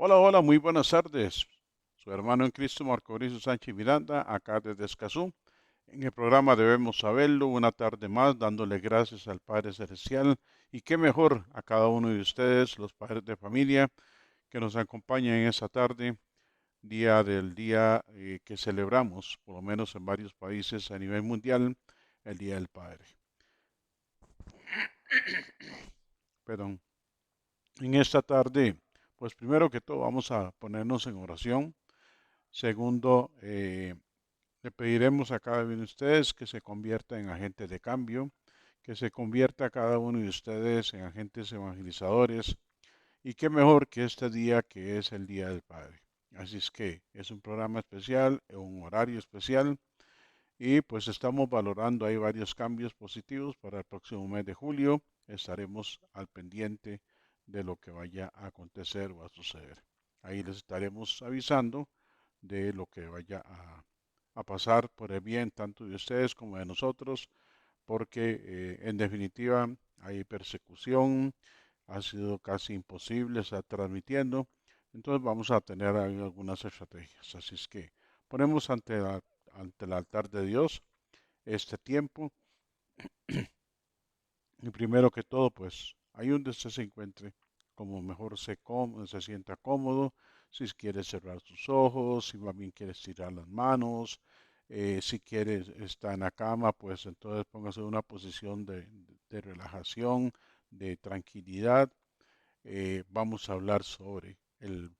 Hola, hola, muy buenas tardes. Su hermano en Cristo, Marco Mauricio Sánchez Miranda, acá desde Escazú. En el programa Debemos Saberlo, una tarde más, dándole gracias al Padre Celestial. Y qué mejor a cada uno de ustedes, los padres de familia, que nos acompañan en esta tarde, día que celebramos, por lo menos en varios países a nivel mundial, el Día del Padre. Perdón. En esta tarde, pues primero que todo vamos a ponernos en oración. Segundo, le pediremos a cada uno de ustedes que se convierta en agentes de cambio, que se convierta a cada uno de ustedes en agentes evangelizadores, y qué mejor que este día que es el Día del Padre. Así es que es un programa especial, un horario especial, y pues estamos valorando, hay varios cambios positivos para el próximo mes de julio. Estaremos al pendiente de lo que vaya a acontecer o a suceder. Ahí les estaremos avisando de lo que vaya a pasar por el bien tanto de ustedes como de nosotros, porque en definitiva hay persecución, ha sido casi imposible estar transmitiendo, entonces vamos a tener ahí algunas estrategias. Así es que ponemos ante el altar de Dios este tiempo, y primero que todo, pues ahí donde usted se encuentre, como mejor se sienta cómodo, si quiere cerrar sus ojos, si más bien quiere estirar las manos, si quiere estar en la cama, pues entonces póngase en una posición de relajación, de tranquilidad. Vamos a hablar sobre el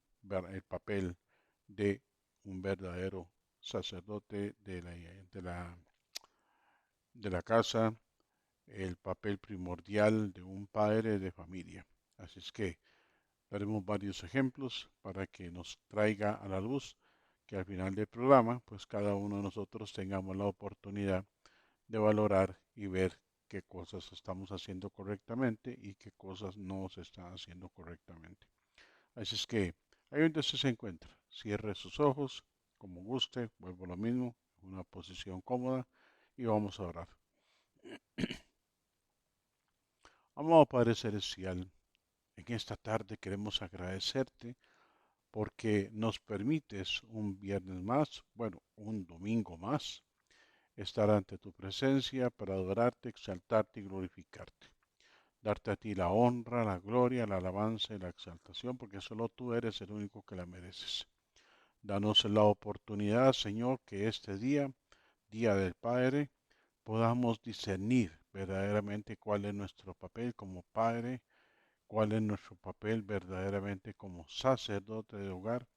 papel de un verdadero sacerdote de la casa, el papel primordial de un padre de familia. Así es que daremos varios ejemplos para que nos traiga a la luz que al final del programa, pues cada uno de nosotros tengamos la oportunidad de valorar y ver qué cosas estamos haciendo correctamente y qué cosas no se están haciendo correctamente. Así es que ahí donde usted se encuentra, cierre sus ojos como guste, vuelvo a lo mismo, una posición cómoda y vamos a orar. Amado Padre Celestial, en esta tarde queremos agradecerte porque nos permites un viernes más, bueno, un domingo más, estar ante tu presencia para adorarte, exaltarte y glorificarte. Darte a ti la honra, la gloria, la alabanza y la exaltación, porque solo tú eres el único que la mereces. Danos la oportunidad, Señor, que este día, Día del Padre, podamos discernir verdaderamente cuál es nuestro papel como Padre, cuál es nuestro papel verdaderamente como sacerdote de hogar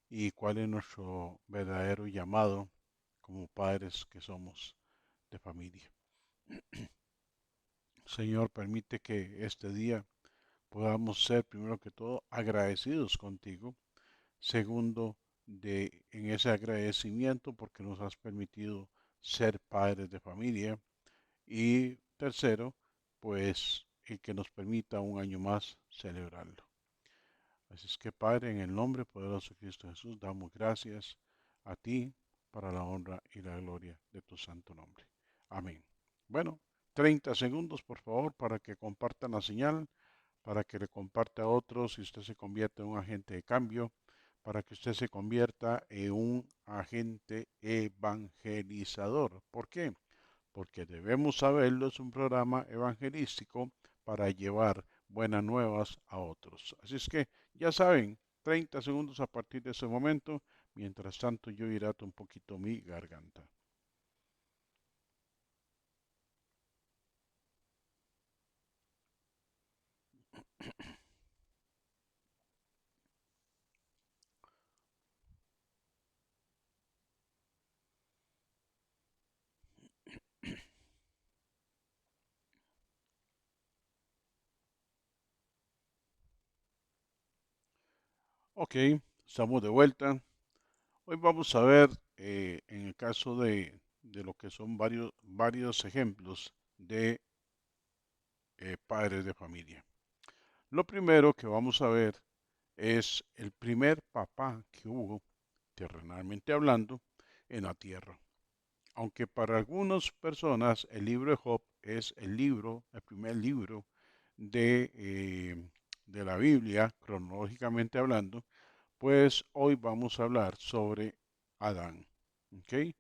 y cuál es nuestro verdadero llamado como padres que somos de familia. Señor, permite que este día podamos ser, primero que todo, agradecidos contigo. Segundo, en ese agradecimiento porque nos has permitido ser padres de familia. Y tercero, pues el que nos permita un año más celebrarlo. Así es que Padre, en el nombre poderoso de Cristo Jesús, damos gracias a ti para la honra y la gloria de tu santo nombre. Amén. Bueno, 30 segundos por favor para que compartan la señal, para que le comparta a otros y usted se convierta en un agente de cambio, para que usted se convierta en un agente evangelizador. ¿Por qué? Porque debemos saberlo, es un programa evangelístico para llevar buenas nuevas a otros. Así es que ya saben, 30 segundos a partir de ese momento. Mientras tanto, yo hidrato un poquito mi garganta. Ok, estamos de vuelta. Hoy vamos a ver, en el caso de lo que son varios ejemplos de padres de familia. Lo primero que vamos a ver es el primer papá que hubo, terrenalmente hablando, en la tierra. Aunque para algunas personas el libro de Job es el primer libro de, de la Biblia, cronológicamente hablando, pues hoy vamos a hablar sobre Adán. ¿Ok?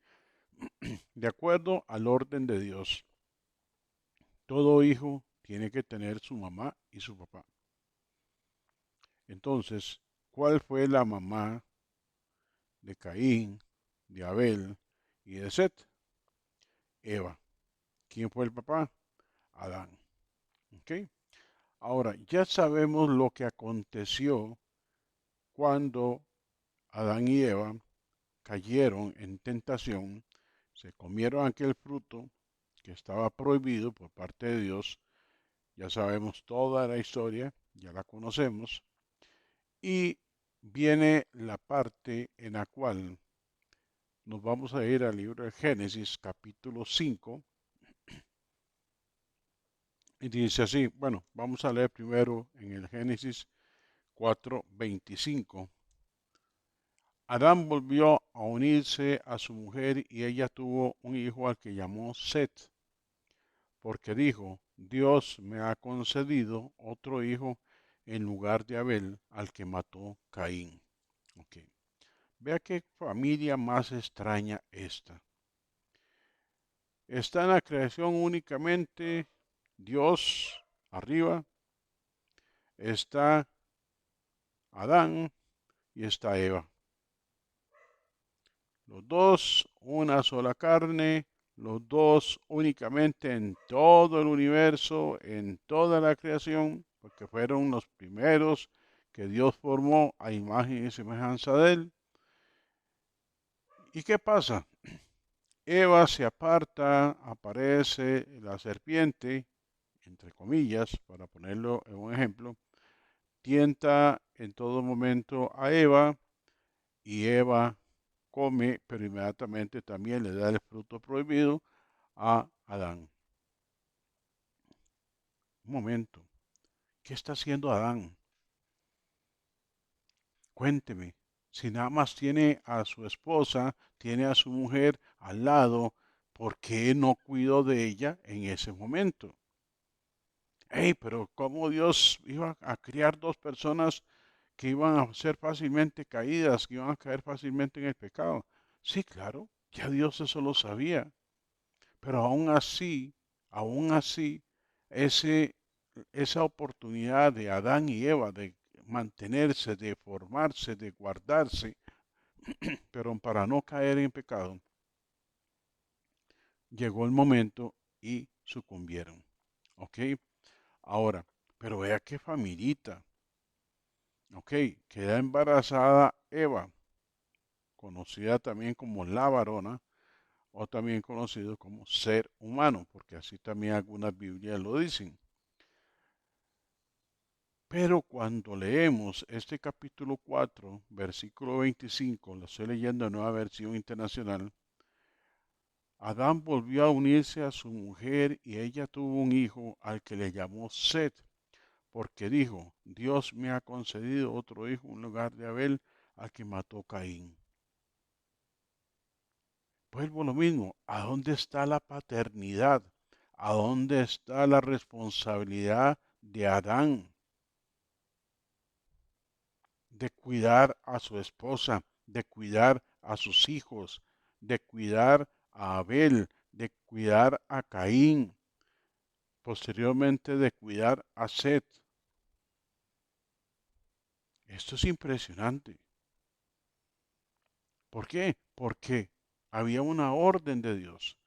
De acuerdo al orden de Dios, todo hijo tiene que tener su mamá y su papá. Entonces, ¿cuál fue la mamá de Caín, de Abel y de Set? Eva. ¿Quién fue el papá? Adán. ¿Ok? Ahora, ya sabemos lo que aconteció cuando Adán y Eva cayeron en tentación, se comieron aquel fruto que estaba prohibido por parte de Dios. Ya sabemos toda la historia, ya la conocemos. Y viene la parte en la cual nos vamos a ir al libro de Génesis, capítulo 5, y dice así, bueno, vamos a leer primero en el Génesis 4:25. Adán volvió a unirse a su mujer y ella tuvo un hijo al que llamó Set, porque dijo, Dios me ha concedido otro hijo en lugar de Abel, al que mató Caín. Okay. Vea qué familia más extraña esta. Está en la creación únicamente Dios arriba, está Adán y está Eva. Los dos, una sola carne, los dos únicamente en todo el universo, en toda la creación, porque fueron los primeros que Dios formó a imagen y semejanza de él. ¿Y qué pasa? Eva se aparta, aparece la serpiente, entre comillas, para ponerlo en un ejemplo, tienta en todo momento a Eva y Eva come, pero inmediatamente también le da el fruto prohibido a Adán. Un momento, ¿qué está haciendo Adán? Cuénteme, si nada más tiene a su esposa, tiene a su mujer al lado, ¿por qué no cuidó de ella en ese momento? Hey, pero ¿cómo Dios iba a criar dos personas que iban a ser fácilmente caídas, que iban a caer fácilmente en el pecado? Sí, claro, ya Dios eso lo sabía. Pero aún así, ese, esa oportunidad de Adán y Eva de mantenerse, de formarse, de guardarse, pero para no caer en pecado, llegó el momento y sucumbieron. ¿Ok? Ahora, pero vea qué familita. ¿Ok? Queda embarazada Eva, conocida también como la varona, o también conocido como ser humano, porque así también algunas Biblias lo dicen. Pero cuando leemos este capítulo 4, versículo 25, lo estoy leyendo en Nueva Versión Internacional, Adán volvió a unirse a su mujer y ella tuvo un hijo al que le llamó Set, porque dijo, Dios me ha concedido otro hijo en lugar de Abel, al que mató Caín. Vuelvo lo mismo, ¿a dónde está la paternidad? ¿A dónde está la responsabilidad de Adán de cuidar a su esposa, de cuidar a sus hijos, de cuidar a Abel, de cuidar a Caín, posteriormente de cuidar a Set? Esto es impresionante. ¿Por qué? Porque había una orden de Dios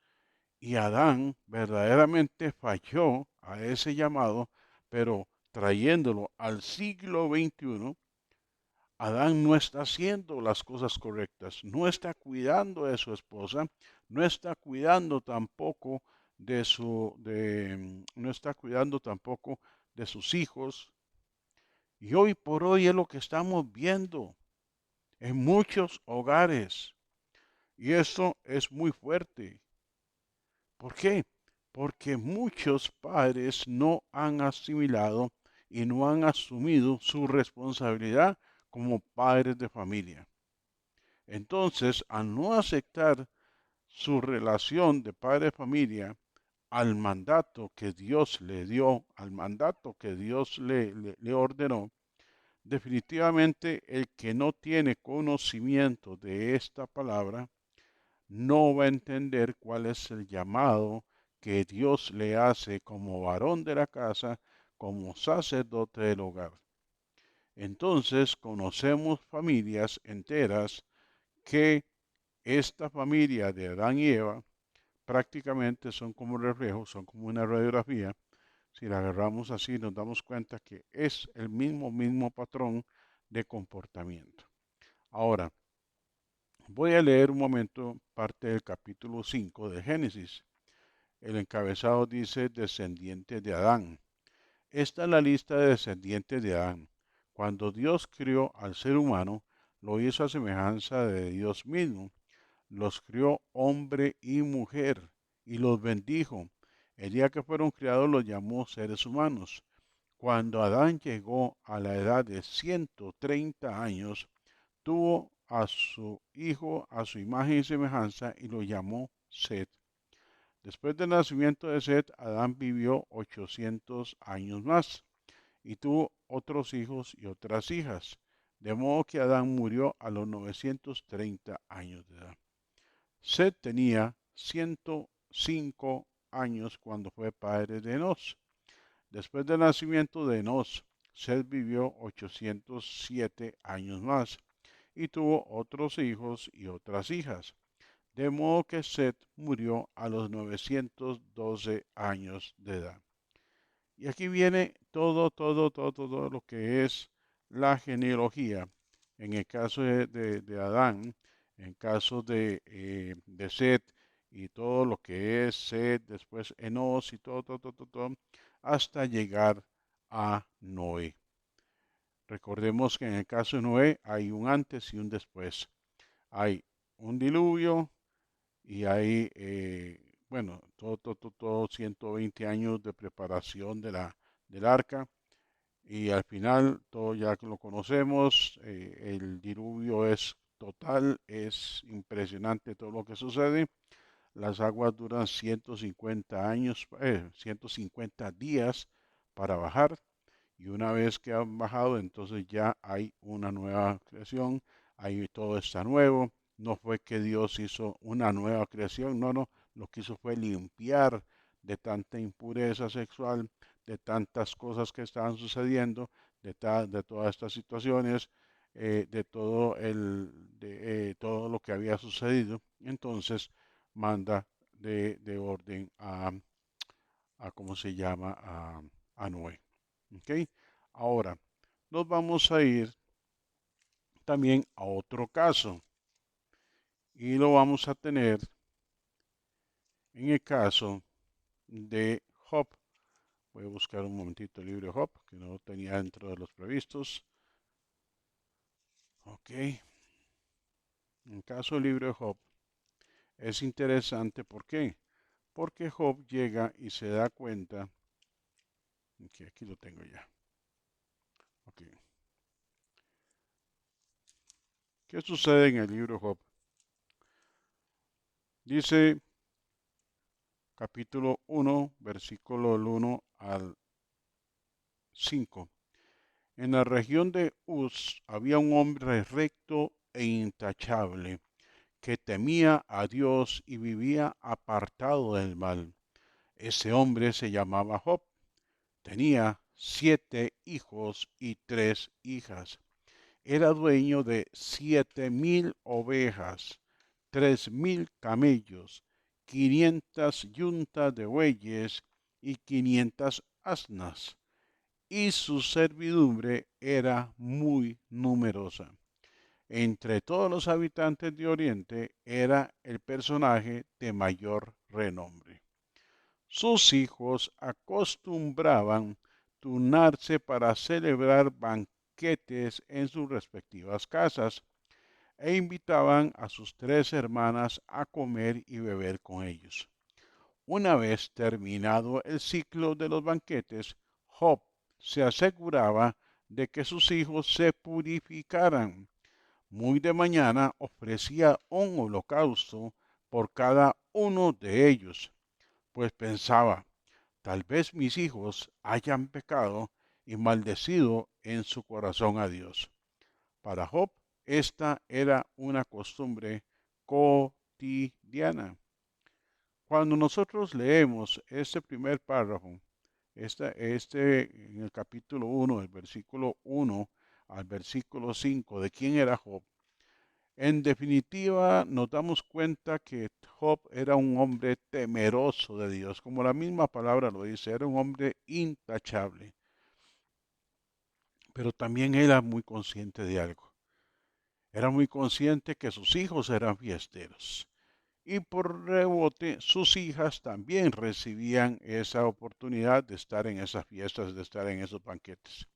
y Adán verdaderamente falló a ese llamado, pero trayéndolo al siglo XXI, Adán no está haciendo las cosas correctas, no está cuidando de su esposa, no está cuidando tampoco no está cuidando tampoco de sus hijos. Y hoy por hoy es lo que estamos viendo en muchos hogares. Y eso es muy fuerte. ¿Por qué? Porque muchos padres no han asimilado y no han asumido su responsabilidad como padres de familia. Entonces, al no aceptar su relación de padre de familia, al mandato que Dios le dio, al mandato que Dios le ordenó, definitivamente el que no tiene conocimiento de esta palabra no va a entender cuál es el llamado que Dios le hace como varón de la casa, como sacerdote del hogar. Entonces conocemos familias enteras que esta familia de Adán y Eva prácticamente son como reflejos, son como una radiografía. Si la agarramos así, nos damos cuenta que es el mismo patrón de comportamiento. Ahora, voy a leer un momento parte del capítulo 5 de Génesis. El encabezado dice descendientes de Adán. Esta es la lista de descendientes de Adán. Cuando Dios crió al ser humano, lo hizo a semejanza de Dios mismo. Los crió hombre y mujer y los bendijo. El día que fueron criados los llamó seres humanos. Cuando Adán llegó a la edad de 130 años, tuvo a su hijo a su imagen y semejanza y lo llamó Set. Después del nacimiento de Set, Adán vivió 800 años más y tuvo otros hijos y otras hijas, de modo que Adán murió a los 930 años de edad. Set tenía 105 años cuando fue padre de Enos. Después del nacimiento de Enos, Set vivió 807 años más y tuvo otros hijos y otras hijas, de modo que Set murió a los 912 años de edad. Y aquí viene todo lo que es la genealogía. En el caso de Adán, en caso de Set y todo lo que es Set, después Enos y todo, hasta llegar a Noé. Recordemos que en el caso de Noé hay un antes y un después. Hay un diluvio y hay, bueno, todo 120 años de preparación del arca. Y al final, todo ya que lo conocemos, el diluvio es total, es impresionante todo lo que sucede. Las aguas duran 150 años, 150 días para bajar. Y una vez que han bajado, entonces ya hay una nueva creación, ahí todo está nuevo. No fue que Dios hizo una nueva creación, no, lo que hizo fue limpiar de tanta impureza sexual, de tantas cosas que estaban sucediendo, de todas estas situaciones, de todo lo que había sucedido. Entonces manda de orden a ¿cómo se llama? A Noé. ¿Ok? Ahora, nos vamos a ir también a otro caso y lo vamos a tener en el caso de Job. Voy a buscar un momentito el libro de Job, que no lo tenía dentro de los previstos. Ok, en el caso del libro de Job es interesante, ¿por qué? Porque Job llega y se da cuenta, que aquí lo tengo ya. Ok, ¿qué sucede en el libro de Job? Dice capítulo 1, versículo 1 al 5. En la región de Uz había un hombre recto e intachable, que temía a Dios y vivía apartado del mal. Ese hombre se llamaba Job. Tenía 7 hijos y 3 hijas. Era dueño de 7,000 ovejas, 3,000 camellos, 500 yuntas de bueyes y 500 asnas, y su servidumbre era muy numerosa. Entre todos los habitantes de Oriente era el personaje de mayor renombre. Sus hijos acostumbraban turnarse para celebrar banquetes en sus respectivas casas e invitaban a sus 3 hermanas a comer y beber con ellos. Una vez terminado el ciclo de los banquetes, Job se aseguraba de que sus hijos se purificaran. Muy de mañana ofrecía un holocausto por cada uno de ellos. pues pensaba, tal vez mis hijos hayan pecado y maldecido en su corazón a Dios. Para Job, esta era una costumbre cotidiana. Cuando nosotros leemos este primer párrafo, en el capítulo 1, del versículo 1 al versículo 5, de quién era Job, en definitiva nos damos cuenta que Job era un hombre temeroso de Dios, como la misma palabra lo dice, era un hombre intachable, pero también era muy consciente de algo. Era muy consciente que sus hijos eran fiesteros. Y por rebote, sus hijas también recibían esa oportunidad de estar en esas fiestas, de estar en esos banquetes.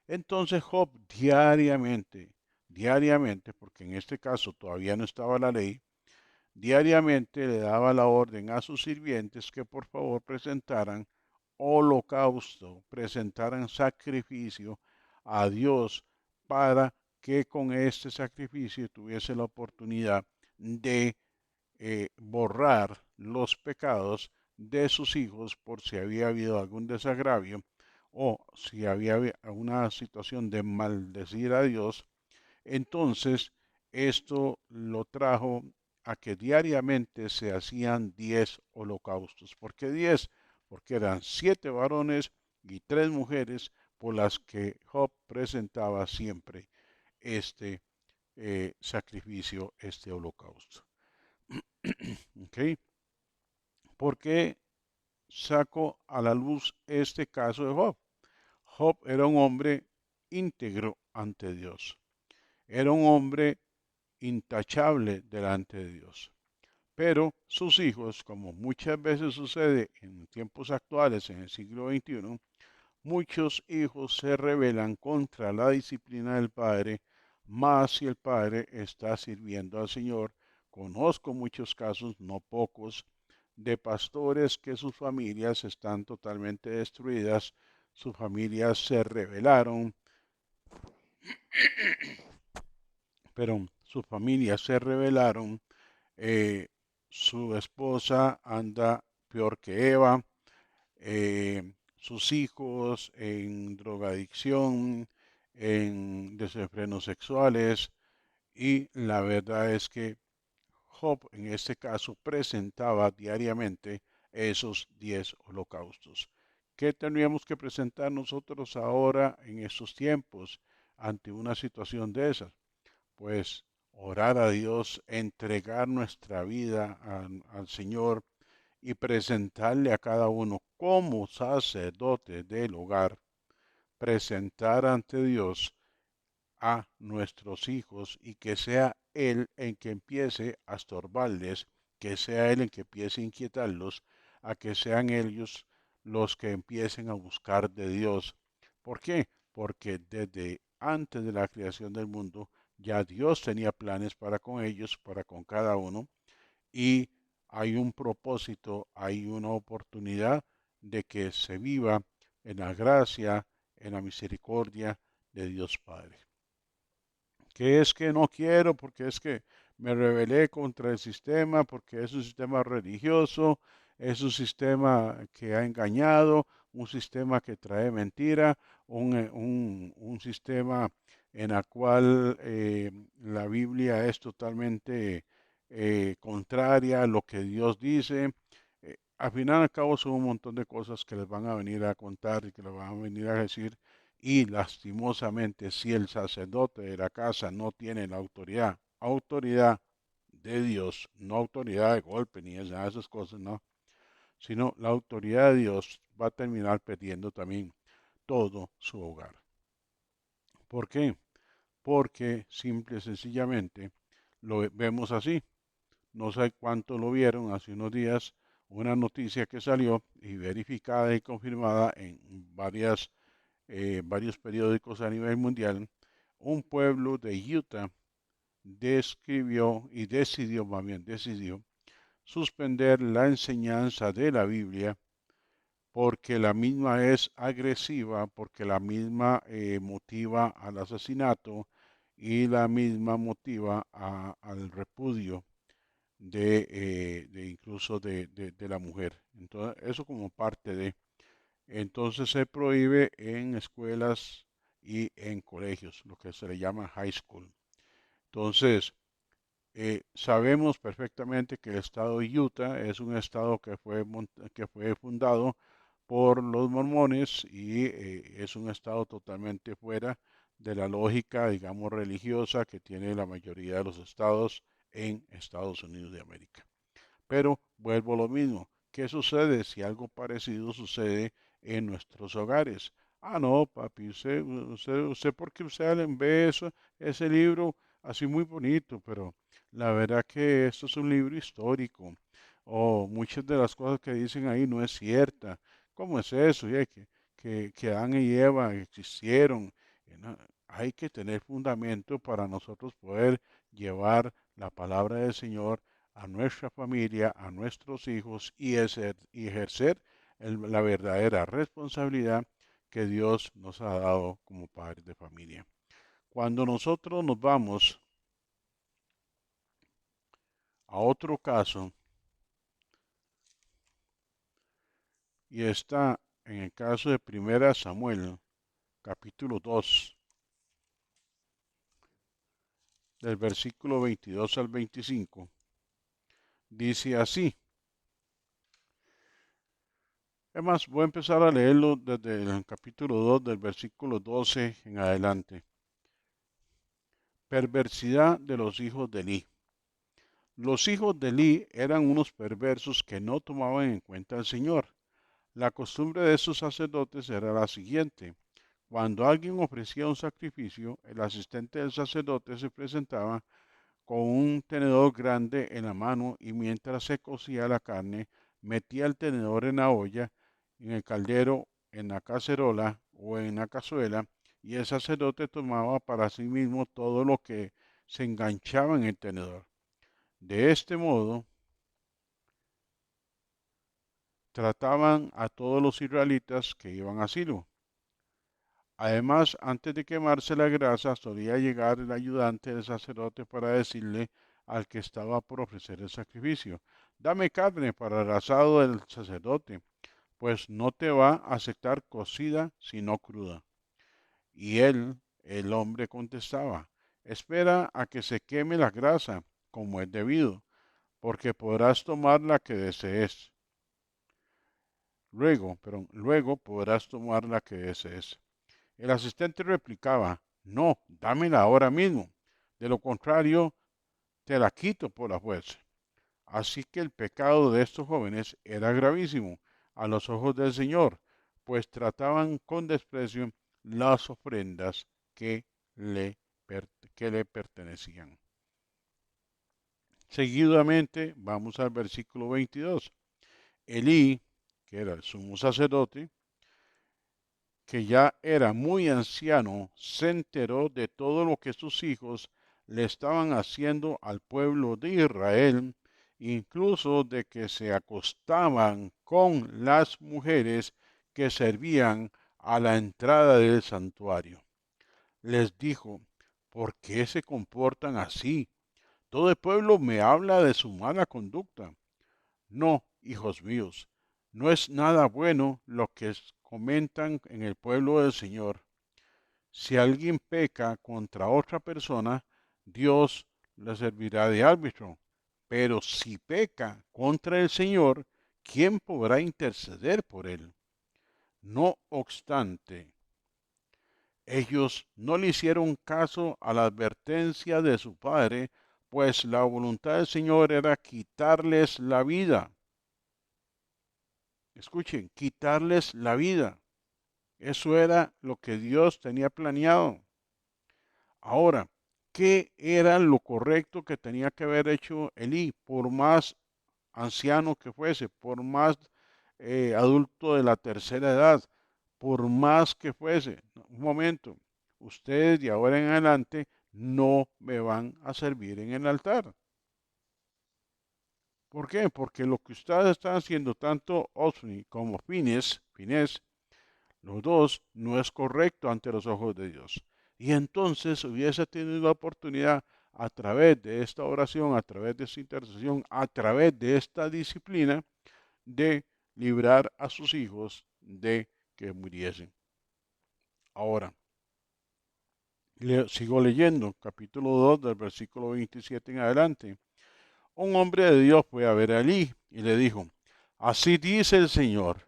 Entonces Job diariamente, porque en este caso todavía no estaba la ley, diariamente le daba la orden a sus sirvientes que por favor presentaran holocausto, presentaran sacrificio a Dios para que con este sacrificio tuviese la oportunidad de borrar los pecados de sus hijos por si había habido algún desagravio o si había una situación de maldecir a Dios. Entonces esto lo trajo a que diariamente se hacían 10 holocaustos. ¿Por qué 10? Porque eran 7 varones y 3 mujeres por las que Job presentaba siempre este sacrificio, este holocausto. ¿Okay? ¿Por qué saco a la luz este caso de Job? Job era un hombre íntegro ante Dios. Era un hombre intachable delante de Dios. Pero sus hijos, como muchas veces sucede en tiempos actuales, en el siglo XXI, muchos hijos se rebelan contra la disciplina del padre, más si el padre está sirviendo al Señor. Conozco muchos casos, no pocos, de pastores que sus familias están totalmente destruidas, sus familias se rebelaron, pero sus familias se rebelaron, eh, su esposa anda peor que Eva, sus hijos en drogadicción, en desenfrenos sexuales, y la verdad es que Job en este caso presentaba diariamente esos 10 holocaustos. ¿Qué tendríamos que presentar nosotros ahora en estos tiempos ante una situación de esas? Pues orar a Dios, entregar nuestra vida al Señor y presentarle a cada uno como sacerdote del hogar, presentar ante Dios a nuestros hijos y que sea Él en que empiece a estorbarles, que sea Él en que empiece a inquietarlos, a que sean ellos los que empiecen a buscar de Dios. ¿Por qué? Porque desde antes de la creación del mundo ya Dios tenía planes para con ellos, para con cada uno, y hay un propósito, hay una oportunidad de que se viva en la gracia, en la misericordia de Dios Padre. Que es que no quiero, porque es que me rebelé contra el sistema, porque es un sistema religioso, es un sistema que ha engañado, un sistema que trae mentira, un sistema en el cual la Biblia es totalmente contraria a lo que Dios dice. Al final y al cabo son un montón de cosas que les van a venir a contar y que les van a venir a decir y lastimosamente, si el sacerdote de la casa no tiene la autoridad de Dios, no autoridad de golpe ni esas cosas, no, sino la autoridad de Dios va a terminar perdiendo también todo su hogar. ¿Por qué? Porque simple y sencillamente lo vemos así. No sé cuánto lo vieron hace unos días, una noticia que salió y verificada y confirmada en varios periódicos a nivel mundial. Un pueblo de Utah describió y decidió, más bien decidió, suspender la enseñanza de la Biblia porque la misma es agresiva, porque la misma motiva al asesinato y la misma motiva al repudio de incluso de la mujer. Entonces, eso como parte de. Entonces se prohíbe en escuelas y en colegios, lo que se le llama high school. Entonces, sabemos perfectamente que el estado de Utah es un estado que fue fundado por los mormones y es un estado totalmente fuera de la lógica, digamos, religiosa que tiene la mayoría de los estados en Estados Unidos de América. Pero vuelvo a lo mismo. ¿Qué sucede si algo parecido sucede en nuestros hogares? Ah, no, papi, usted, porque usted ve eso, ese libro así muy bonito, pero la verdad que esto es un libro histórico. O muchas de las cosas que dicen ahí no es cierta. ¿Cómo es eso? Ya que Adán y Eva existieron. No, hay que tener fundamento para nosotros poder llevar la palabra del Señor a nuestra familia, a nuestros hijos y ejercer la verdadera responsabilidad que Dios nos ha dado como padres de familia. Cuando nosotros nos vamos a otro caso, y está en el caso de Primera Samuel, capítulo 2, del versículo 22 al 25, dice así. Es más, voy a empezar a leerlo desde el capítulo 2, del versículo 12 en adelante. Perversidad de los hijos de Eli. Los hijos de Eli eran unos perversos que no tomaban en cuenta al Señor. La costumbre de estos sacerdotes era la siguiente. Cuando alguien ofrecía un sacrificio, el asistente del sacerdote se presentaba con un tenedor grande en la mano y mientras se cocía la carne, metía el tenedor en la olla, en el caldero, en la cacerola o en la cazuela, y el sacerdote tomaba para sí mismo todo lo que se enganchaba en el tenedor. De este modo, trataban a todos los israelitas que iban a Silo. Además, antes de quemarse la grasa, solía llegar el ayudante del sacerdote para decirle al que estaba por ofrecer el sacrificio, dame carne para el asado del sacerdote, pues no te va a aceptar cocida sino cruda. Y él, el hombre, contestaba, espera a que se queme la grasa, como es debido, porque podrás tomar la que desees. Luego podrás tomar la que desees. El asistente replicaba, no, dámela ahora mismo. De lo contrario, te la quito por la fuerza. Así que el pecado de estos jóvenes era gravísimo a los ojos del Señor, pues trataban con desprecio las ofrendas le, que le pertenecían. Seguidamente vamos al versículo 22. Elí, que era el sumo sacerdote, que ya era muy anciano, se enteró de todo lo que sus hijos le estaban haciendo al pueblo de Israel, incluso de que se acostaban con las mujeres que servían a la entrada del santuario. Les dijo, ¿por qué se comportan así? Todo el pueblo me habla de su mala conducta. No, hijos míos, no es nada bueno lo que comentan en el pueblo del Señor. Si alguien peca contra otra persona, Dios le servirá de árbitro. Pero si peca contra el Señor, ¿quién podrá interceder por él? No obstante, ellos no le hicieron caso a la advertencia de su padre, pues la voluntad del Señor era quitarles la vida. Escuchen, quitarles la vida. Eso era lo que Dios tenía planeado. Ahora, ¿qué era lo correcto que tenía que haber hecho Elí? Por más anciano que fuese, por más adulto de la tercera edad, por más que fuese. Un momento, ustedes de ahora en adelante no me van a servir en el altar. ¿Por qué? Porque lo que ustedes están haciendo, tanto Osni como Fines, los dos no es correcto ante los ojos de Dios. Y entonces hubiese tenido la oportunidad a través de esta oración, a través de esta intercesión, a través de esta disciplina, de librar a sus hijos de que muriesen. Ahora, sigo leyendo, capítulo 2, del versículo 27 en adelante. Un hombre de Dios fue a ver a Elí y le dijo, así dice el Señor,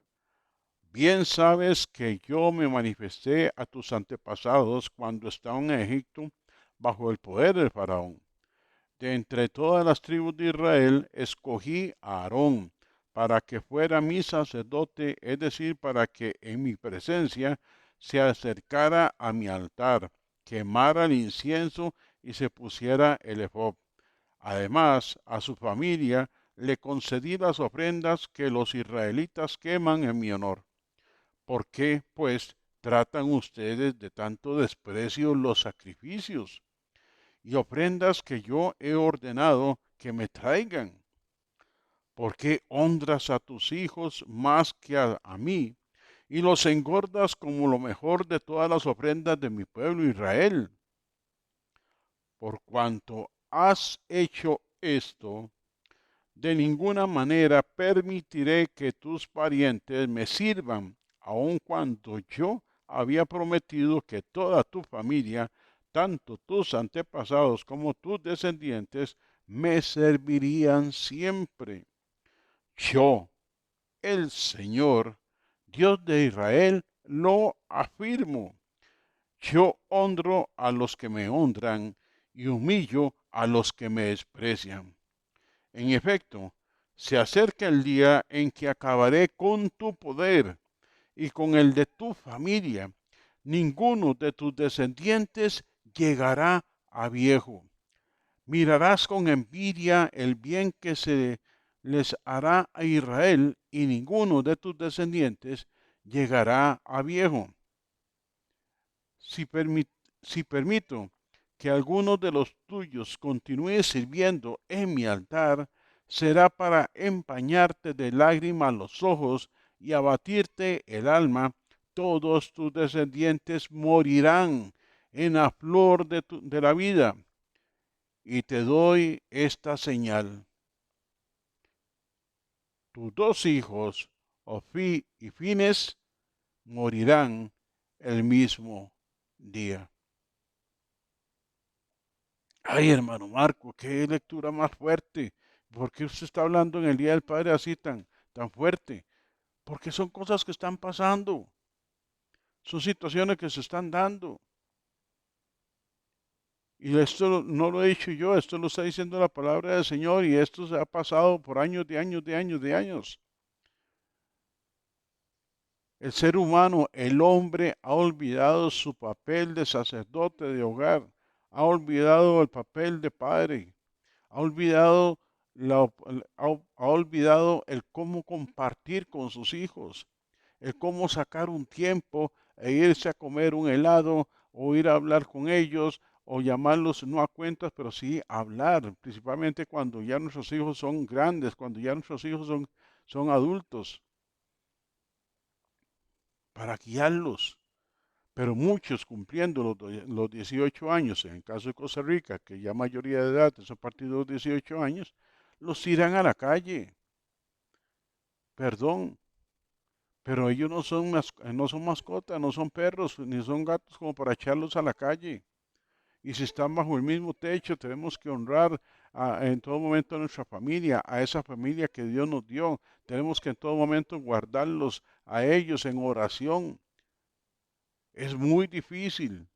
bien sabes que yo me manifesté a tus antepasados cuando estaban en Egipto bajo el poder del faraón. De entre todas las tribus de Israel escogí a Aarón para que fuera mi sacerdote, es decir, para que en mi presencia se acercara a mi altar, quemara el incienso y se pusiera el ephod. Además, a su familia le concedí las ofrendas que los israelitas queman en mi honor. ¿Por qué, pues, tratan ustedes de tanto desprecio los sacrificios y ofrendas que yo he ordenado que me traigan? ¿Por qué honras a tus hijos más que a mí y los engordas como lo mejor de todas las ofrendas de mi pueblo Israel? Por cuanto has hecho esto, de ninguna manera permitiré que tus parientes me sirvan, aun cuando yo había prometido que toda tu familia, tanto tus antepasados como tus descendientes, me servirían siempre. Yo, el Señor, Dios de Israel, lo afirmo. Yo honro a los que me honran y humillo a los que me desprecian. En efecto, se acerca el día en que acabaré con tu poder y con el de tu familia. Ninguno de tus descendientes llegará a viejo. Mirarás con envidia el bien que se les hará a Israel y ninguno de tus descendientes llegará a viejo. Si, si permito que alguno de los tuyos continúe sirviendo en mi altar, será para empañarte de lágrimas los ojos y abatirte el alma. Todos tus descendientes morirán en la flor de la vida. Y te doy esta señal. Tus dos hijos, Ofí y Fines, morirán el mismo día. Ay, hermano Marco, qué lectura más fuerte. ¿Por qué usted está hablando en el Día del Padre así tan fuerte? Porque son cosas que están pasando. Son situaciones que se están dando. Y esto no lo he dicho yo, esto lo está diciendo la palabra del Señor y esto se ha pasado por años de años de años de años. El ser humano, el hombre, ha olvidado su papel de sacerdote de hogar, ha olvidado el papel de padre, ha olvidado, ha olvidado el cómo compartir con sus hijos, el cómo sacar un tiempo e irse a comer un helado o ir a hablar con ellos o llamarlos no a cuentas, pero sí a hablar, principalmente cuando ya nuestros hijos son grandes, cuando ya nuestros hijos son adultos, para guiarlos. Pero muchos cumpliendo los 18 años, en el caso de Costa Rica, que ya mayoría de edad es a partir de los 18 años, los tiran a la calle. Perdón, pero ellos no son mascotas, no son perros, ni son gatos como para echarlos a la calle. Y si están bajo el mismo techo, tenemos que honrar en todo momento a nuestra familia, a esa familia que Dios nos dio. Tenemos que en todo momento guardarlos a ellos en oración. Es muy difícil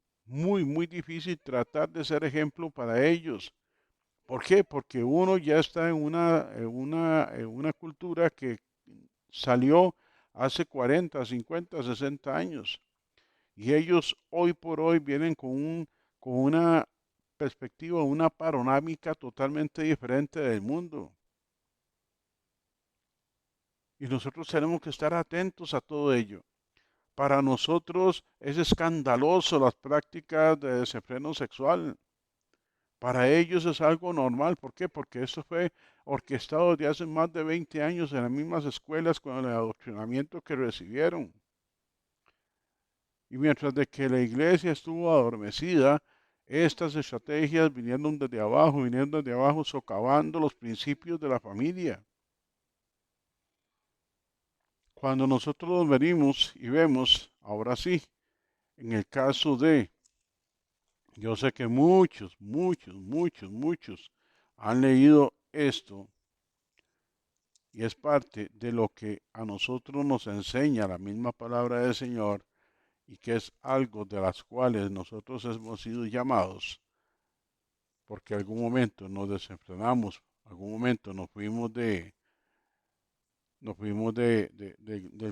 tratar de ser ejemplo para ellos. ¿Por qué? Porque uno ya está en una cultura que salió hace 40, 50, 60 años. Y ellos hoy por hoy vienen con una perspectiva, una panorámica totalmente diferente del mundo. Y nosotros tenemos que estar atentos a todo ello. Para nosotros es escandaloso las prácticas de desenfreno sexual. Para ellos es algo normal. ¿Por qué? Porque esto fue orquestado desde hace más de 20 años en las mismas escuelas con el adoctrinamiento que recibieron. Y mientras de que la iglesia estuvo adormecida, Estas estrategias vinieron desde abajo, socavando los principios de la familia. Cuando nosotros nos venimos y vemos, ahora sí, en el caso de, yo sé que muchos han leído esto y es parte de lo que a nosotros nos enseña la misma palabra del Señor y que es algo de las cuales nosotros hemos sido llamados, porque algún momento nos desenfrenamos, algún momento nos fuimos del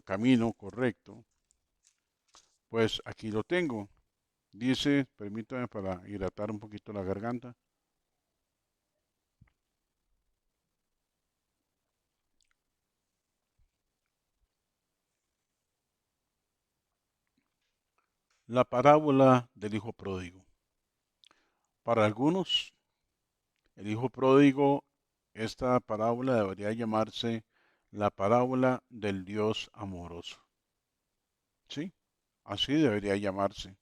camino correcto, pues aquí lo tengo. Dice, permítame para hidratar un poquito la garganta. La parábola del hijo pródigo. Para algunos, el hijo pródigo, esta parábola debería llamarse la parábola del Dios amoroso. Sí, así debería llamarse.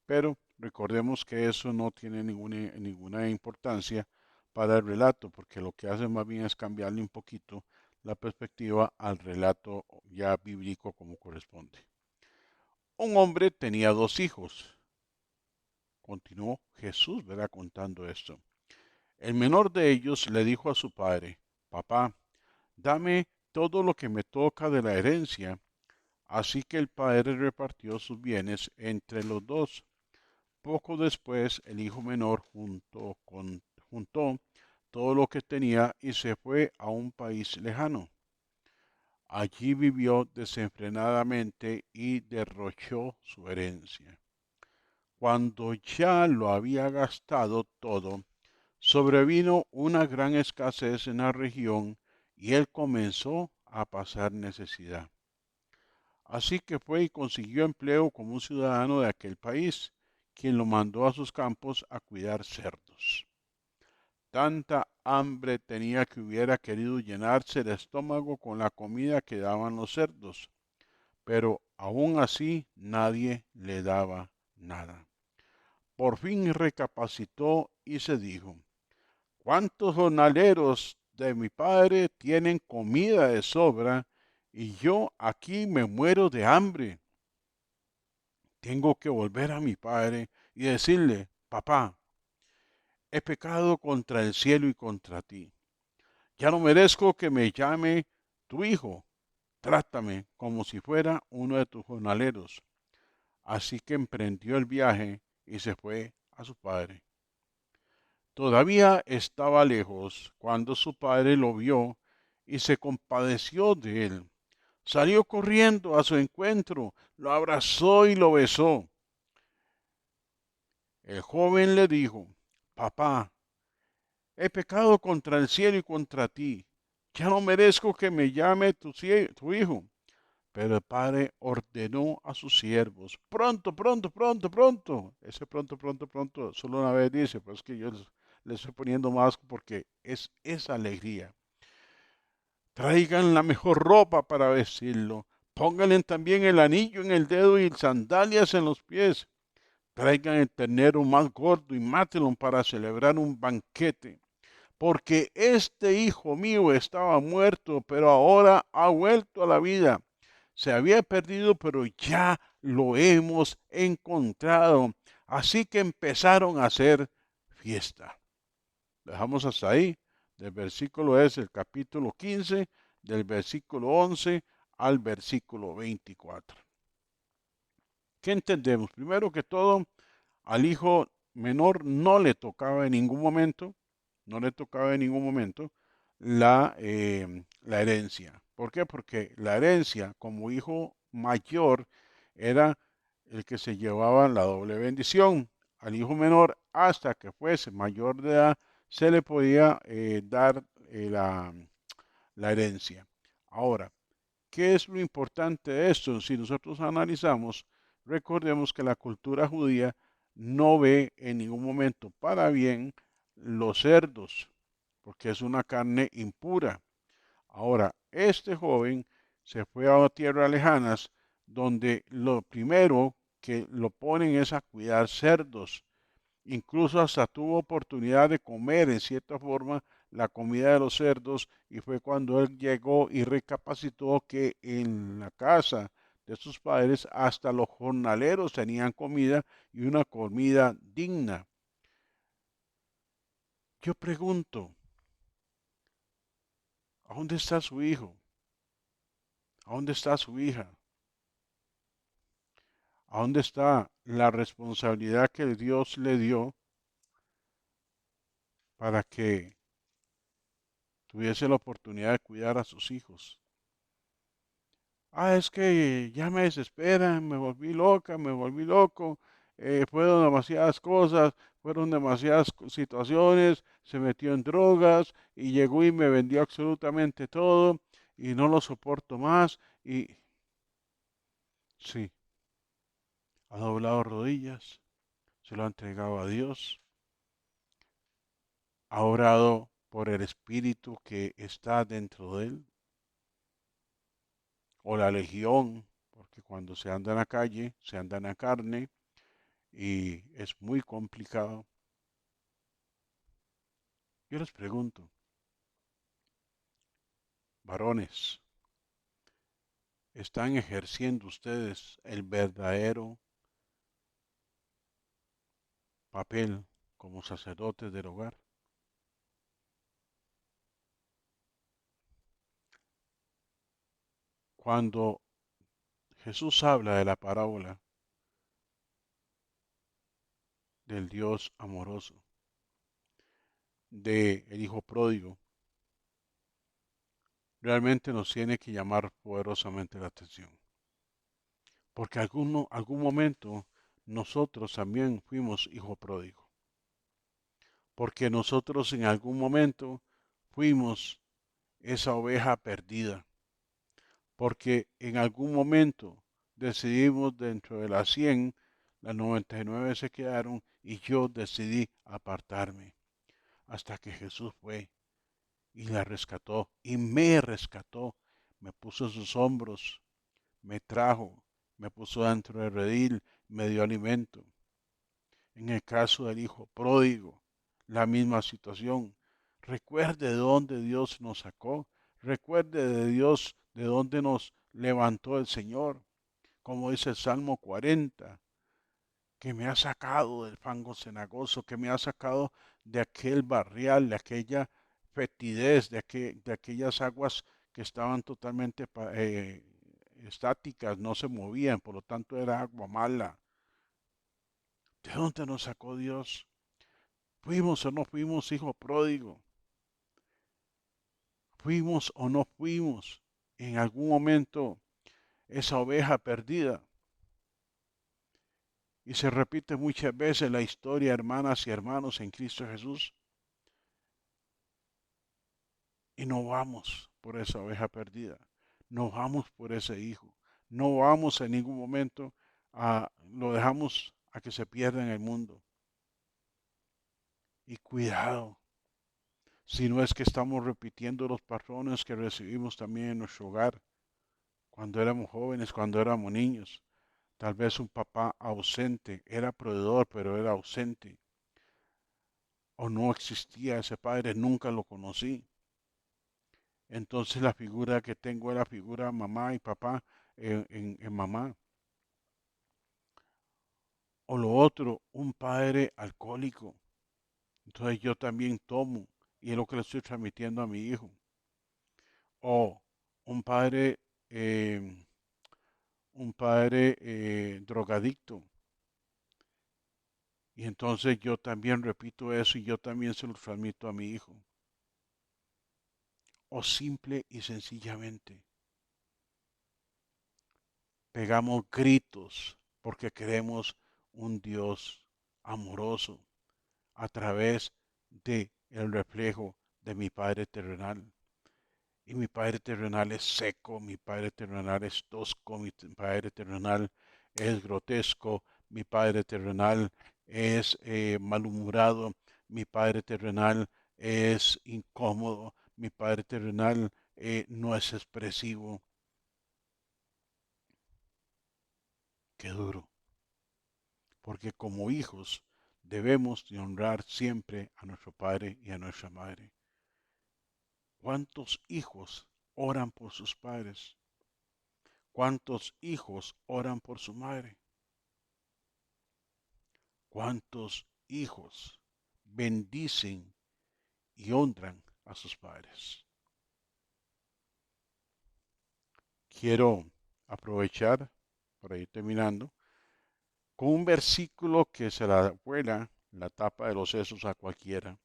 Pero recordemos que eso no tiene ninguna importancia para el relato, porque lo que hace más bien es cambiarle un poquito la perspectiva al relato ya bíblico como corresponde. Un hombre tenía dos hijos. Continuó Jesús, ¿verdad? Contando esto. El menor de ellos le dijo a su padre, papá, dame todo lo que me toca de la herencia. Así que el padre repartió sus bienes entre los dos. Poco después, el hijo menor juntó todo lo que tenía y se fue a un país lejano. Allí vivió desenfrenadamente y derrochó su herencia. Cuando ya lo había gastado todo, sobrevino una gran escasez en la región y él comenzó a pasar necesidad. Así que fue y consiguió empleo como un ciudadano de aquel país, quien lo mandó a sus campos a cuidar cerdos. Tanta hambre tenía que hubiera querido llenarse el estómago con la comida que daban los cerdos, pero aún así nadie le daba nada. Por fin recapacitó y se dijo, ¿cuántos jornaleros de mi padre tienen comida de sobra y yo aquí me muero de hambre? Tengo que volver a mi padre y decirle, papá, he pecado contra el cielo y contra ti. Ya no merezco que me llame tu hijo. Trátame como si fuera uno de tus jornaleros. Así que emprendió el viaje y se fue a su padre. Todavía estaba lejos cuando su padre lo vio y se compadeció de él. Salió corriendo a su encuentro, lo abrazó y lo besó. El joven le dijo, papá, he pecado contra el cielo y contra ti. Ya no merezco que me llame tu hijo. Pero el padre ordenó a sus siervos, pronto, pronto, pronto, pronto. Ese pronto, pronto, pronto, solo una vez dice, pues que yo les estoy poniendo más porque es esa alegría. Traigan la mejor ropa para vestirlo. Pónganle también el anillo en el dedo y sandalias en los pies. Traigan el ternero más gordo y mátenlo para celebrar un banquete. Porque este hijo mío estaba muerto, pero ahora ha vuelto a la vida. Se había perdido, pero ya lo hemos encontrado. Así que empezaron a hacer fiesta. Dejamos hasta ahí. Del versículo es el capítulo 15, del versículo 11 al versículo 24. ¿Qué entendemos? Primero que todo, al hijo menor no le tocaba en ningún momento, no le tocaba en ningún momento la herencia. ¿Por qué? Porque la herencia como hijo mayor era el que se llevaba la doble bendición. Al hijo menor, hasta que fuese mayor de edad, se le podía dar la herencia. Ahora, ¿qué es lo importante de esto? Si nosotros analizamos, recordemos que la cultura judía no ve en ningún momento para bien los cerdos, porque es una carne impura. Ahora, este joven se fue a tierras lejanas donde lo primero que lo ponen es a cuidar cerdos. Incluso hasta tuvo oportunidad de comer en cierta forma la comida de los cerdos y fue cuando él llegó y recapacitó que en la casa de sus padres hasta los jornaleros tenían comida y una comida digna. Yo pregunto, ¿a dónde está su hijo? ¿A dónde está su hija? ¿A dónde está la responsabilidad que Dios le dio para que tuviese la oportunidad de cuidar a sus hijos? Es que ya me desesperan, me volví loca, me volví loco, fueron demasiadas cosas, fueron demasiadas situaciones, se metió en drogas y llegó y me vendió absolutamente todo y no lo soporto más y sí, ha doblado rodillas, se lo ha entregado a Dios, ha orado por el espíritu que está dentro de él o la legión, porque cuando se anda en la calle, se anda en la carne y es muy complicado. Yo les pregunto, varones, ¿están ejerciendo ustedes el verdadero papel como sacerdotes del hogar? Cuando Jesús habla de la parábola del Dios amoroso, de el hijo pródigo, realmente nos tiene que llamar poderosamente la atención. Porque algún momento nosotros también fuimos hijo pródigo. Porque nosotros en algún momento fuimos esa oveja perdida. Porque en algún momento decidimos dentro de las 100, las 99 se quedaron y yo decidí apartarme. Hasta que Jesús fue y la rescató y me rescató, me puso en sus hombros, me trajo, me puso dentro del redil, me dio alimento. En el caso del hijo pródigo, la misma situación. Recuerde de dónde Dios nos sacó. Recuerde de Dios de dónde nos levantó el Señor. Como dice el Salmo 40, que me ha sacado del fango cenagoso, que me ha sacado de aquel barrial, de aquella fetidez, de aquellas aguas que estaban totalmente estáticas, no se movían, por lo tanto era agua mala. ¿De dónde nos sacó Dios? ¿Fuimos o no fuimos hijo pródigo? ¿Fuimos o no fuimos en algún momento esa oveja perdida? Y se repite muchas veces la historia, hermanas y hermanos, en Cristo Jesús. Y no vamos por esa oveja perdida. No vamos por ese hijo. No vamos en ningún momento lo dejamos a que se pierda en el mundo. Y cuidado, si no es que estamos repitiendo los patrones que recibimos también en nuestro hogar, cuando éramos jóvenes, cuando éramos niños. Tal vez un papá ausente, era proveedor, pero era ausente. O no existía ese padre, nunca lo conocí. Entonces la figura que tengo es la figura mamá y papá en mamá. O lo otro, un padre alcohólico. Entonces yo también tomo y es lo que le estoy transmitiendo a mi hijo. O un padre, eh, drogadicto. Y entonces yo también repito eso y yo también se lo transmito a mi hijo. O simple y sencillamente pegamos gritos porque queremos un Dios amoroso a través de el reflejo de mi Padre terrenal. Y mi Padre terrenal es seco, mi Padre terrenal es tosco, mi Padre terrenal es grotesco, mi Padre terrenal es malhumorado, mi Padre terrenal es incómodo, mi Padre terrenal no es expresivo. Qué duro, porque como hijos debemos de honrar siempre a nuestro padre y a nuestra madre. ¿Cuántos hijos oran por sus padres? ¿Cuántos hijos oran por su madre? ¿Cuántos hijos bendicen y honran a sus padres? Quiero aprovechar, para ir terminando, con un versículo que se la vuela la tapa de los sesos a cualquiera.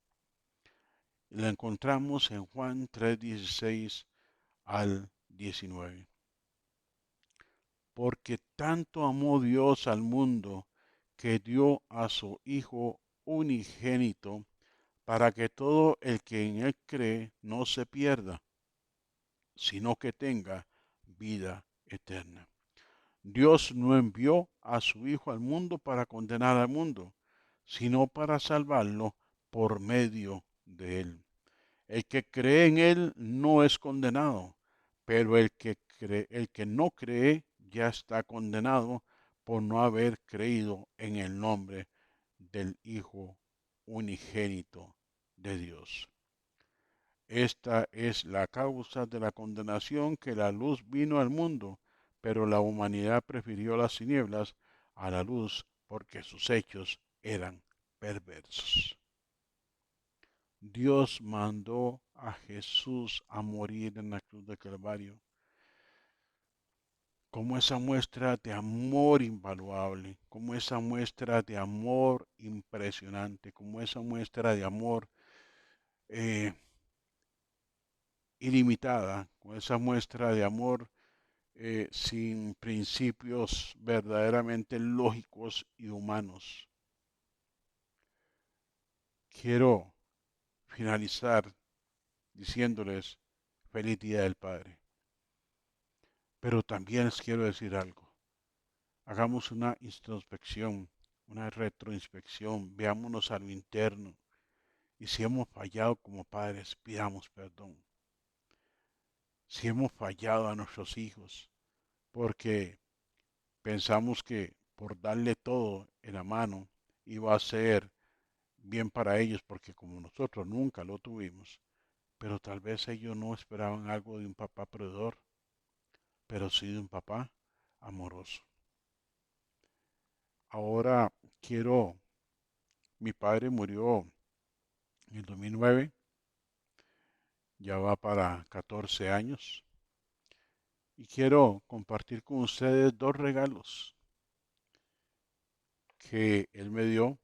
Y la encontramos en Juan 3:16 al 19. Porque tanto amó Dios al mundo que dio a su Hijo unigénito para que todo el que en él cree no se pierda, sino que tenga vida eterna. Dios no envió a su Hijo al mundo para condenar al mundo, sino para salvarlo por medio de él. El que cree en él no es condenado, pero el que no cree ya está condenado por no haber creído en el nombre del Hijo unigénito de Dios. Esta es la causa de la condenación, que la luz vino al mundo, pero la humanidad prefirió las tinieblas a la luz porque sus hechos eran perversos. Dios mandó a Jesús a morir en la cruz del Calvario como esa muestra de amor invaluable, como esa muestra de amor impresionante, como esa muestra de amor eh, ilimitada, con esa muestra de amor sin principios verdaderamente lógicos y humanos. Quiero finalizar diciéndoles feliz Día del Padre. Pero también les quiero decir algo. Hagamos una introspección, una retroinspección, veámonos a lo interno. Y si hemos fallado como padres, pidamos perdón. Si hemos fallado a nuestros hijos, porque pensamos que por darle todo en la mano iba a ser bien para ellos, porque como nosotros nunca lo tuvimos, pero tal vez ellos no esperaban algo de un papá proveedor, pero sí de un papá amoroso. Ahora quiero, mi padre murió en el 2009, ya va para 14 años, y quiero compartir con ustedes dos regalos que él me dio.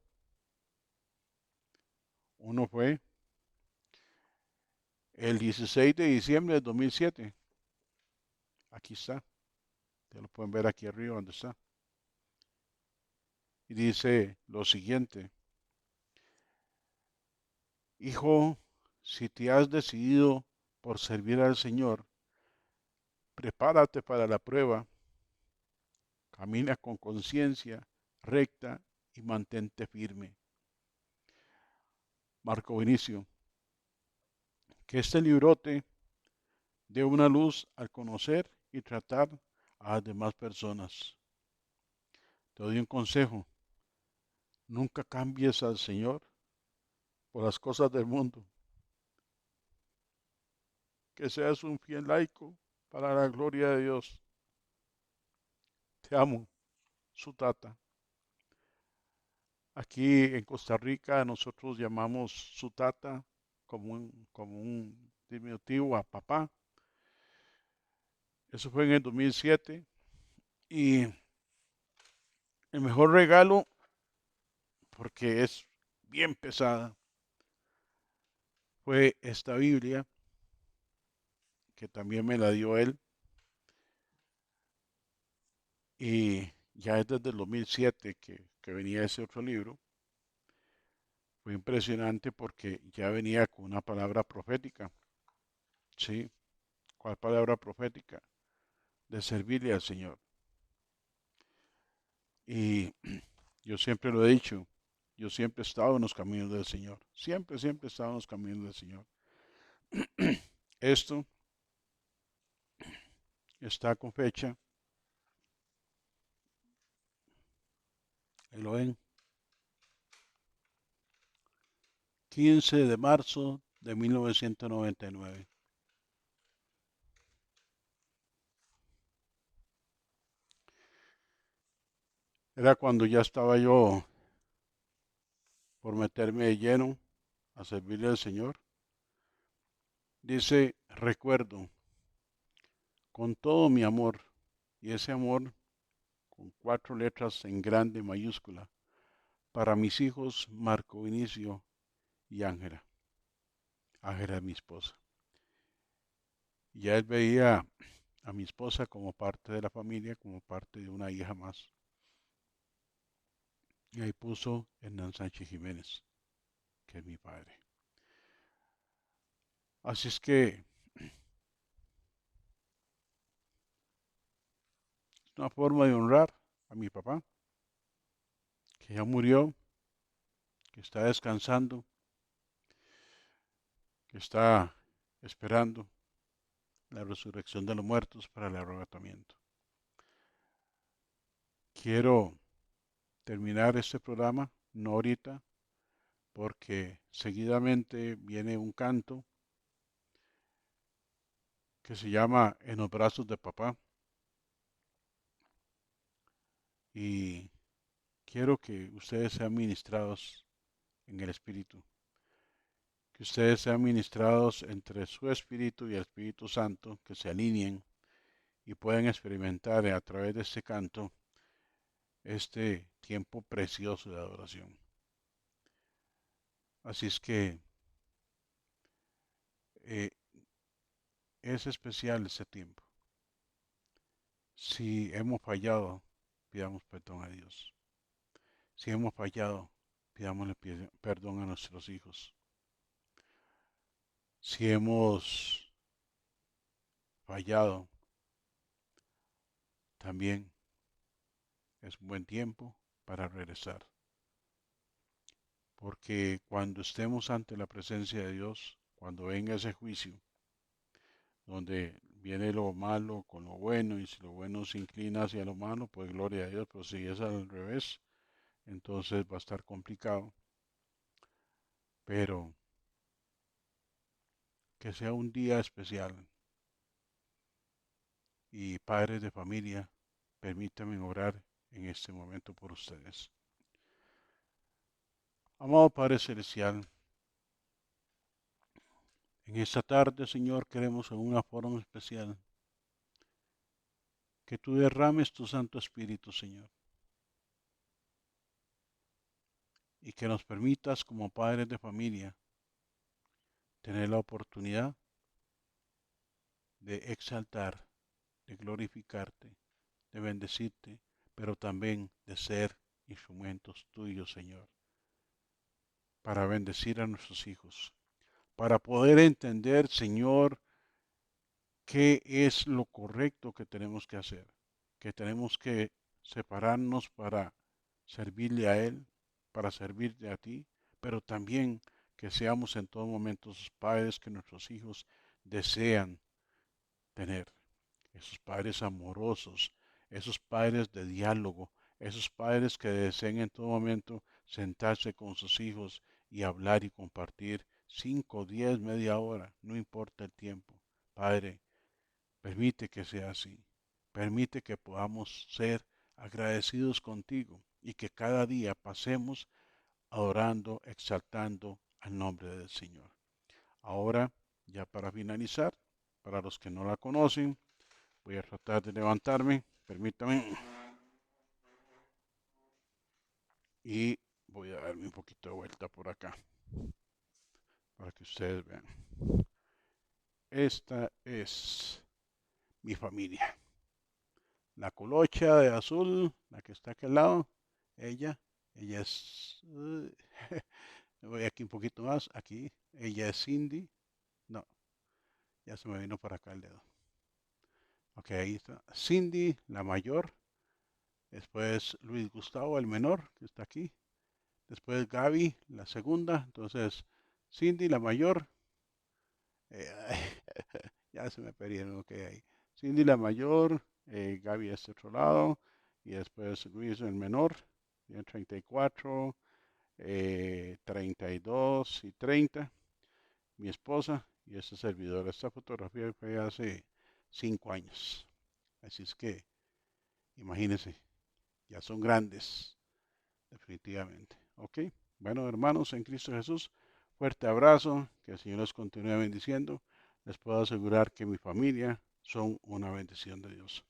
Uno fue el 16 de diciembre de 2007. Aquí está, ya lo pueden ver aquí arriba donde está. Y dice lo siguiente: Hijo, si te has decidido por servir al Señor, prepárate para la prueba, camina con conciencia recta y mantente firme. Marco Vinicio, que este librote dé una luz al conocer y tratar a las demás personas. Te doy un consejo: nunca cambies al Señor por las cosas del mundo. Que seas un fiel laico para la gloria de Dios. Te amo, su tata. Aquí en Costa Rica nosotros llamamos su tata como un diminutivo a papá. Eso fue en el 2007. Y el mejor regalo, porque es bien pesada, fue esta Biblia, que también me la dio él. Y ya es desde el 2007 que venía ese otro libro. Fue impresionante porque ya venía con una palabra profética. ¿Sí? ¿Cuál palabra profética? De servirle al Señor. Y yo siempre lo he dicho, yo siempre he estado en los caminos del Señor. Siempre, siempre he estado en los caminos del Señor. Esto está con fecha, ahí lo ven, 15 de marzo de 1999. Era cuando ya estaba yo por meterme de lleno a servirle al Señor. Dice, recuerdo con todo mi amor, y ese amor con 4 letras en grande mayúscula, para mis hijos Marco Vinicio y Ángela. Ángela es mi esposa. Y ya él veía a mi esposa como parte de la familia, como parte de una hija más. Y ahí puso Hernán Sánchez Jiménez, que es mi padre. Así es que es una forma de honrar a mi papá, que ya murió, que está descansando, que está esperando la resurrección de los muertos para el arrebatamiento. Quiero terminar este programa, no ahorita, porque seguidamente viene un canto que se llama En los brazos de papá y quiero que ustedes sean ministrados en el Espíritu, que ustedes sean ministrados entre su Espíritu y el Espíritu Santo, que se alineen y puedan experimentar a través de este canto este tiempo precioso de adoración. Así es que eh, es especial este tiempo. Si hemos fallado, pidamos perdón a Dios. Si hemos fallado, pidámosle perdón a nuestros hijos. Si hemos fallado, también es un buen tiempo para regresar. Porque cuando estemos ante la presencia de Dios, cuando venga ese juicio, donde viene lo malo con lo bueno, y si lo bueno se inclina hacia lo malo, pues gloria a Dios, pero si es al revés, entonces va a estar complicado. Pero que sea un día especial. Y padres de familia, permítanme orar en este momento por ustedes. Amado Padre Celestial, en esta tarde, Señor, queremos en una forma especial que tú derrames tu Santo Espíritu, Señor, y que nos permitas como padres de familia tener la oportunidad de exaltar, de glorificarte, de bendecirte, pero también de ser instrumentos tuyos, Señor, para bendecir a nuestros hijos, para poder entender, Señor, qué es lo correcto que tenemos que hacer, que tenemos que separarnos para servirle a Él, para servirte a ti, pero también que seamos en todo momento esos padres que nuestros hijos desean tener, esos padres amorosos, esos padres de diálogo, esos padres que deseen en todo momento sentarse con sus hijos y hablar y compartir 5, 10, media hora, no importa el tiempo. Padre, permite que sea así. Permite que podamos ser agradecidos contigo y que cada día pasemos adorando, exaltando al nombre del Señor. Ahora, ya para finalizar, para los que no la conocen, voy a tratar de levantarme, permítame, y voy a darme un poquito de vuelta por acá para que ustedes vean. Esta es mi familia. La colocha de azul, la que está aquí al lado, ella, ella es, me voy aquí un poquito más, aquí, ella es Cindy, no, ya se me vino para acá el dedo. Ok, ahí está, Cindy, la mayor, después Luis Gustavo, el menor, que está aquí, después Gaby, la segunda, entonces Cindy, la mayor, ya se me perdieron, ok, ahí, Cindy, la mayor, Gaby este otro lado, y después Luis, el menor, tiene 34, 32 y 30, mi esposa y este servidor. Esta fotografía fue hace 5 años. Así es que, imagínense, ya son grandes, definitivamente. ¿Ok? Bueno, hermanos, en Cristo Jesús, fuerte abrazo, que el Señor los continúe bendiciendo. Les puedo asegurar que mi familia son una bendición de Dios.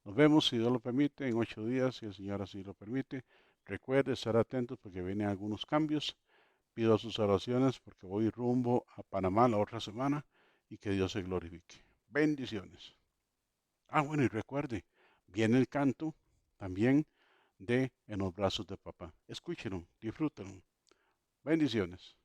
Nos vemos, si Dios lo permite, en 8 días, si el Señor así lo permite. Recuerde estar atentos porque vienen algunos cambios. Pido sus oraciones porque voy rumbo a Panamá la otra semana y que Dios se glorifique. Bendiciones. Ah, bueno, y recuerde, viene el canto también de En los brazos de papá. Escúchenlo, disfrútenlo. Bendiciones.